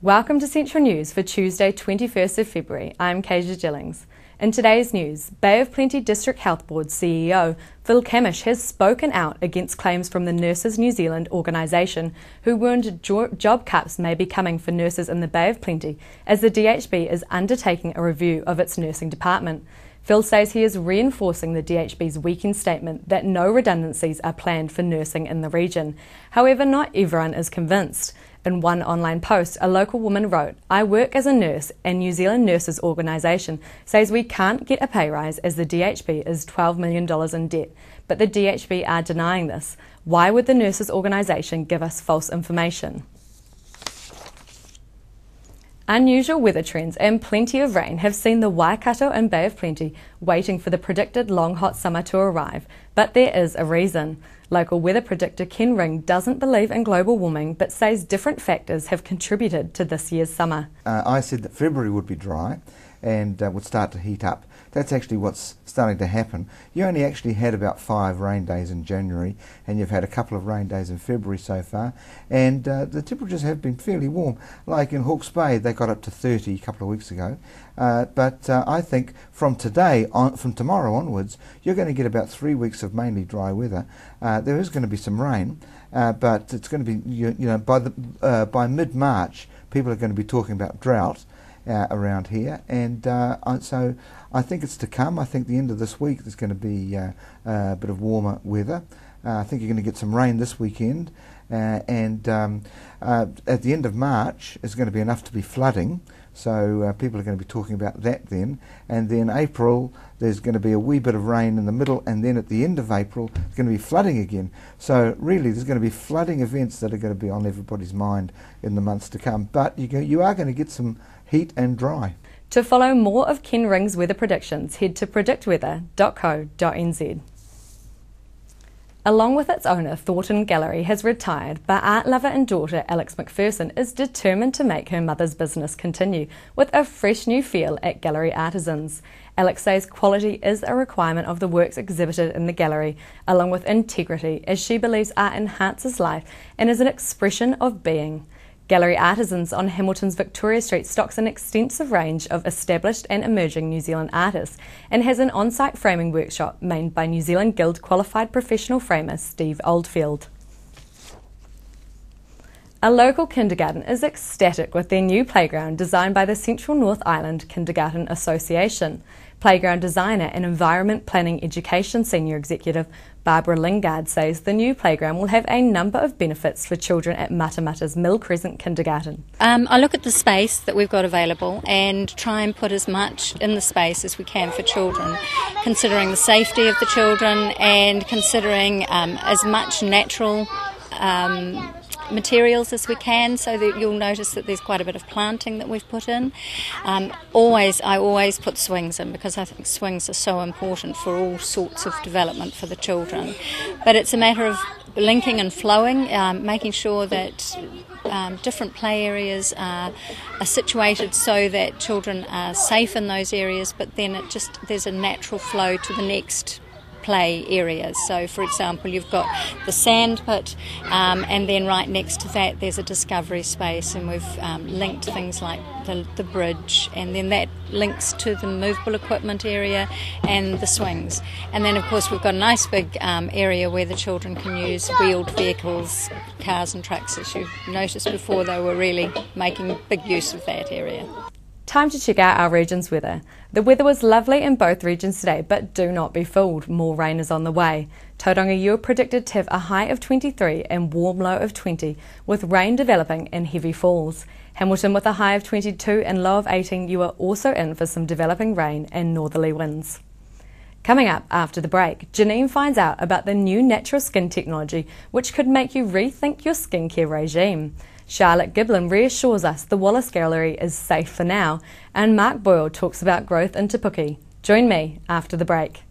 Welcome to Central News for Tuesday 21st of February. I'm Kasia Jillings. In today's news, Bay of Plenty District Health Board CEO Phil Camish has spoken out against claims from the Nurses New Zealand organisation, who warned job cuts may be coming for nurses in the Bay of Plenty as the DHB is undertaking a review of its nursing department. Phil says he is reinforcing the DHB's weekend statement that no redundancies are planned for nursing in the region. However, not everyone is convinced. In one online post, a local woman wrote, "I work as a nurse and New Zealand Nurses Organisation says we can't get a pay rise as the DHB is $12 million in debt, but the DHB are denying this. Why would the Nurses Organisation give us false information?" Unusual weather trends and plenty of rain have seen the Waikato and Bay of Plenty waiting for the predicted long hot summer to arrive, but there is a reason. Local weather predictor Ken Ring doesn't believe in global warming but says different factors have contributed to this year's summer. I said that February would be dry and would start to heat up. That's actually what's starting to happen. You only actually had about 5 rain days in January, and you've had a couple of rain days in February so far, and the temperatures have been fairly warm. Like in Hawke's Bay, they got up to 30 a couple of weeks ago, but I think from tomorrow onwards, you're going to get about 3 weeks of mainly dry weather. There is going to be some rain, but it's going to be, by mid-March, people are going to be talking about drought around here, and so I think it's to come. I think the end of this week there's going to be a bit of warmer weather. I think you're going to get some rain this weekend, and at the end of March it's going to be enough to be flooding, so people are going to be talking about that then. And then April there's going to be a wee bit of rain in the middle, and then at the end of April it's going to be flooding again. So really there's going to be flooding events that are going to be on everybody's mind in the months to come. But you are going to get some heat and dry. To follow more of Ken Ring's weather predictions, head to predictweather.co.nz. Along with its owner, Thornton Gallery has retired, but art lover and daughter Alex McPherson is determined to make her mother's business continue with a fresh new feel at Gallery Artisans. Alex says quality is a requirement of the works exhibited in the gallery, along with integrity, as she believes art enhances life and is an expression of being. Gallery Artisans on Hamilton's Victoria Street stocks an extensive range of established and emerging New Zealand artists and has an on-site framing workshop made by New Zealand Guild qualified professional framer Steve Oldfield. A local kindergarten is ecstatic with their new playground designed by the Central North Island Kindergarten Association. Playground designer and environment planning education senior executive Barbara Lingard says the new playground will have a number of benefits for children at Matamata's Mill Crescent Kindergarten. I look at the space that we've got available and try and put as much in the space as we can for children, considering the safety of the children and considering as much natural materials as we can, so that you'll notice that there's quite a bit of planting that we've put in. I always put swings in because I think swings are so important for all sorts of development for the children. But it's a matter of linking and flowing, making sure that different play areas are situated so that children are safe in those areas, but then there's a natural flow to the next play areas. So for example, you've got the sand pit, and then right next to that there's a discovery space, and we've linked things like the bridge, and then that links to the movable equipment area and the swings. And then of course we've got a nice big area where the children can use wheeled vehicles, cars and trucks. As you noticed before, they were really making big use of that area. Time to check out our region's weather. The weather was lovely in both regions today, but do not be fooled, more rain is on the way. Tauranga, you are predicted to have a high of 23 and warm low of 20, with rain developing and heavy falls. Hamilton with a high of 22 and low of 18, you are also in for some developing rain and northerly winds. Coming up after the break, Janine finds out about the new natural skin technology which could make you rethink your skincare regime. Charlotte Giblin reassures us the Wallace Gallery is safe for now, and Mark Boyle talks about growth in Te Puke. Join me after the break.